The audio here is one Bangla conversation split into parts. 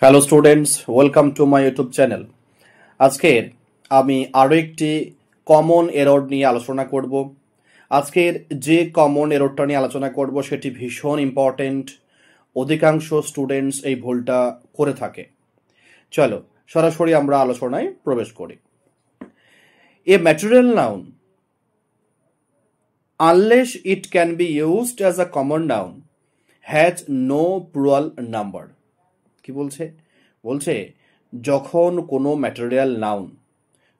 Hello students, welcome to my YouTube channel. আজকের আমি আরও একটি কমন এরর নিয়ে আলোচনা করব। আজকের যে কমন এররটা নিয়ে আলোচনা করব সেটি ভীষণ ইম্পর্টেন্ট। অধিকাংশ স্টুডেন্টস এই ভুলটা করে থাকে। চলো সরাসরি আমরা আলোচনায় প্রবেশ করি। A material noun unless it can be used as a common noun has no plural number. কি বলছে? বলছে যখন কোনো ম্যাটেরিয়াল নাউন,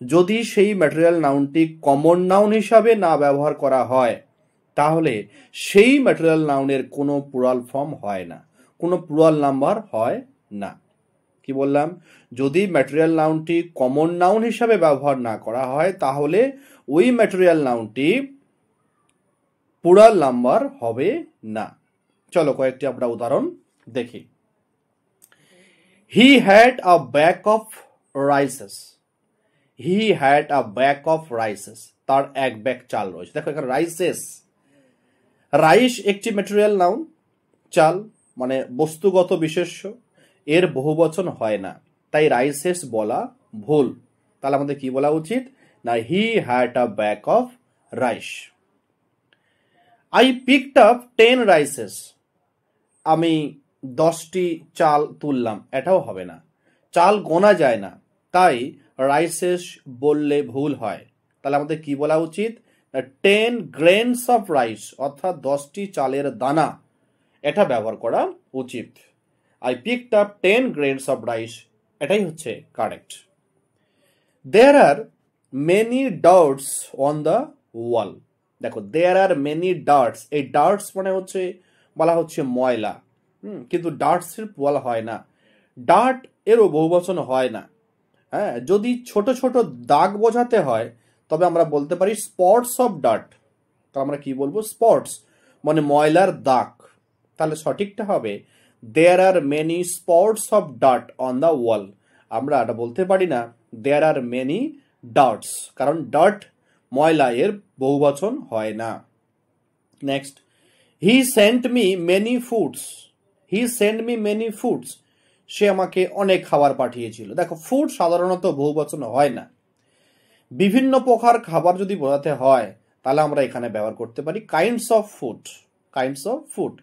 যদি সেই ম্যাটেরিয়াল নাউনটি কমন নাউন হিসাবে না ব্যবহার করা হয়, তাহলে সেই ম্যাটেরিয়াল নাউনের কোনো প্লুরাল ফর্ম হয় না, কোনো প্লুরাল নাম্বার হয় না। কি বললাম? যদি ম্যাটেরিয়াল নাউনটি কমন নাউন হিসাবে ব্যবহার না করা হয়, তাহলে ওই ম্যাটেরিয়াল নাউনটি প্লুরাল নাম্বার হবে না। চলো কয়েকটি আমরা উদাহরণ দেখি। He had a bag of rices. He had a bag of rices. তার এক ব্যাগ চাল রয়েছে। দেখো এখানে রাইসেস, রাইস একটি ম্যাটেরিয়াল নাউন, চাল মানে বস্তুগত বিশেষ্য, এর বহুবচন হয় না, তাই রাইসেস বলা ভুল। তাহলে আমাদের কি বলা উচিত? না, he had a bag of rice. I picked up 10 rices. আমি 10টি চাল তুললাম, এটাও হবে না, চাল গোনা যায় না, তাই রাইসেস বললে ভুল হয়। তাহলে আমাদের কি বলা উচিত? 10 গ্রেনস অফ রাইস, অর্থাৎ 10টি চালের দানা, এটা ব্যবহার করা উচিত। I picked up 10 grains of rice, এটাই হচ্ছে correct. There are many dirts on the wall. দেখো, দেয়ার আর মেনি ডার্টস, এই ডার্টস মানে হচ্ছে বলা হচ্ছে ময়লা, কিন্তু ডার্টসের বলা হয় না, ডার্ট এরও বহুবচন হয় না। হ্যাঁ, যদি ছোট ছোট দাগ বোঝাতে হয় তবে আমরা বলতে পারি স্পটস অফ ডার্ট। তো আমরা কি বলবো? স্পটস মানে ময়লার দাগ। তাহলে সঠিকটা হবে there are many spots of dirt on the wall. আমরা এটা বলতে পারি না দেয়ার আর মেনি ডার্টস, কারণ ডার্ট ময়লা, এর বহুবচন হয় না। Next, he sent me many foods. He sent me many foods, সে আমাকে অনেক খাবার পাঠিয়েছিল। দেখো, ফুড সাধারণত বহুবচন হয় না। বিভিন্ন প্রকার খাবার যদি বোঝাতে হয় তাহলে আমরা এখানে ব্যবহার করতে পারি kinds of food. Kinds of food,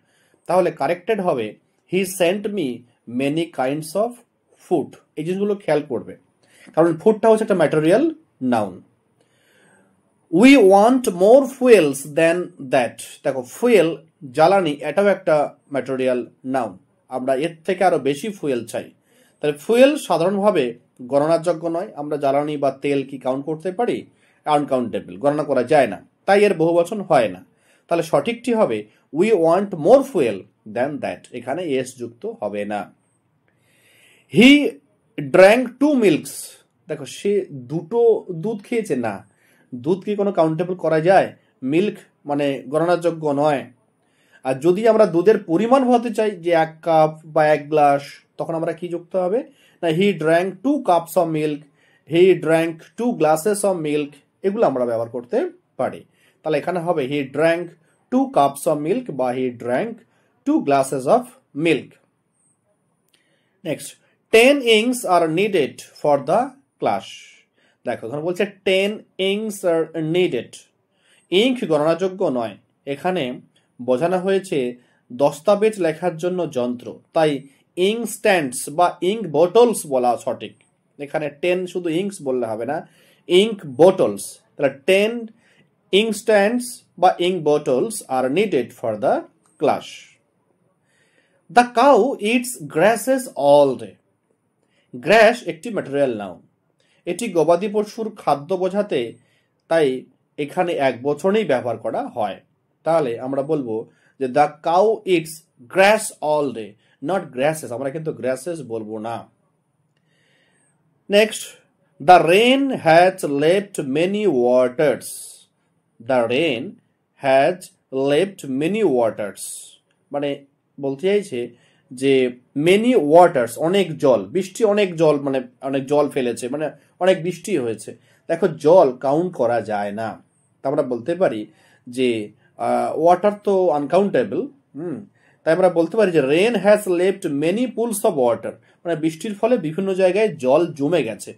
তাহলে কারেক্টেড হবে he sent me many kinds of food. এই জিনিসগুলো খেয়াল করবে, কারণ ফুডটা হচ্ছে একটা material noun. We want more fuels then that. দেখো, ফুয়েল জ্বালানি, এটাও একটা ম্যাটেরিয়াল নাউন, আমরা এর থেকে আরো বেশি ফুয়েল চাই। তাহলে ফুয়েল সাধারণভাবে গণনার যোগ্য নয়। আমরা জ্বালানি বা তেল কি কাউন্ট করতে পারি? আনকাউন্টেবল, গণনা করা যায় না, তাই এর বহুবচন হয় না। তাহলে সঠিকটি হবে we want more fuel then that, এখানে এস যুক্ত হবে না। He drank 2 milks. দেখো, সে 2টো দুধ খেয়েছে না, দুধ কি কোনো কাউন্টেবল করা যায়? মিল্ক মানে গণনার যোগ্য নয়। আর যদি আমরা দুধের পরিমাণ বলতে চাই যে 1 কাপ বা 1 গ্লাস, তখন আমরা কি যুক্ত হবে? না, he drank 2 cups of milk, he drank 2 glasses of milk, এগুলো আমরা ব্যবহার করতে পারি। তাহলে এখানে হবে he drank 2 cups of milk বা he drank 2 glasses of milk. Next, 10 inks are needed for the class. দেখো, এখানে বলছে 10 inks আর নিডেড। ইঙ্ক গণনাযোগ্য নয়, এখানে বোঝানো হয়েছে দস্তাবেজ লেখার জন্য যন্ত্র, তাই ইঙ্ক স্ট্যান্ডস বা ইঙ্ক বোটলস বলা সঠিক। এখানে 10 শুধু ইঙ্কস বললে হবে না, ইঙ্ক বোটলস। তাহলে 10 ইঙ্ক স্ট্যান্ডস বা ink bottles are needed for the class. The cow eats grasses all day. Grass একটি ম্যাটেরিয়াল নাউন, এটি গবাদি পশুর খাদ্য বোঝাতে, তাই এখানে এক বচনেই ব্যবহার করা হয়। তাহলে আমরা বলবো যে the cow eats grass all day, not grasses. আমরা কিন্তু গ্রাসেস বলবো না। Next, the rain has left many waters. The rain has left many waters মানে বলতে চাইছে যে মেনি ওয়াটার্স অনেক জল, বৃষ্টি অনেক জল, মানে অনেক জল ফেলেছে, মানে অনেক বৃষ্টি হয়েছে। দেখো, জল কাউন্ট করা যায় না, তা আমরা বলতে পারি যে ওয়াটার তো আনকাউন্টেবল, তাই আমরা বলতে পারি যে rain has left many pools of water, মানে বৃষ্টির ফলে বিভিন্ন জায়গায় জল জমে গেছে।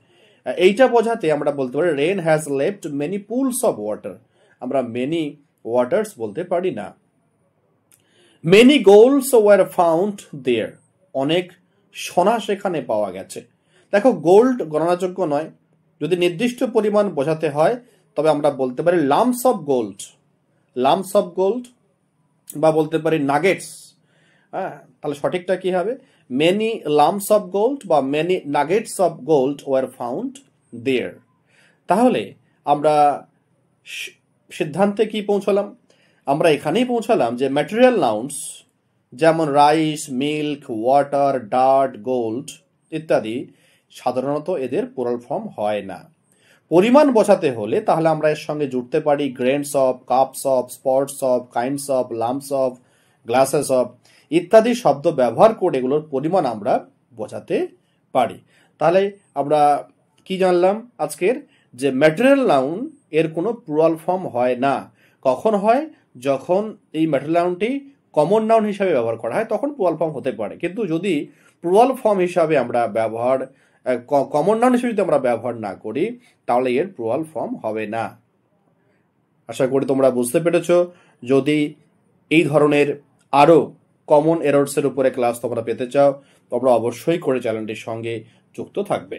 এইটা বোঝাতে আমরা বলতে পারি rain has left many pools of water, আমরা মেনি ওয়াটার্স বলতে পারি না। Many golds were found there, অনেক সোনা সেখানে পাওয়া গেছে। দেখো গোল্ড গণনাযোগ্য নয়, যদি নির্দিষ্ট পরিমাণ বোঝাতে হয় তবে আমরা বলতে পারি lumps of gold, lumps of gold, বা বলতে পারি নাগেটস। হ্যাঁ, তাহলে সঠিকটা কি হবে? মেনি লাম্পস অফ গোল্ড বা many nuggets of gold were found there. তাহলে আমরা সিদ্ধান্তে কি পৌঁছলাম? আমরা এখানেই পৌঁছালাম যে ম্যাটেরিয়াল নাউন্স যেমন rice, milk, water, dirt, gold ইত্যাদি সাধারণত এদের প্লুরাল ফর্ম হয় না। পরিমাণ বোঝাতে হলে তাহলে আমরা এর সঙ্গে জুড়তে পারি grains of, cups of, spots of, kinds of, lumps of, glasses of ইত্যাদি শব্দ ব্যবহার করে এগুলোর পরিমাণ আমরা বোঝাতে পারি। তাহলে আমরা কি জানলাম আজকের? যে ম্যাটেরিয়াল নাউন এর কোনো প্লুরাল ফর্ম হয় না। কখন হয়? যখন এই ম্যাটেরিয়াল নাউনটি কমন নাউন হিসাবে ব্যবহার করা হয় তখন প্লুরাল ফর্ম হতে পারে, কিন্তু যদি প্লুরাল ফর্ম হিসাবে আমরা ব্যবহার, কমন নাউন হিসেবে যদি আমরা ব্যবহার না করি তাহলে এর প্লুরাল ফর্ম হবে না। আশা করি তোমরা বুঝতে পেরেছ। যদি এই ধরনের আরো কমন এরর্সের উপরে ক্লাস তোমরা পেতে চাও তোমরা অবশ্যই করে চ্যানেলটির সঙ্গে যুক্ত থাকবে।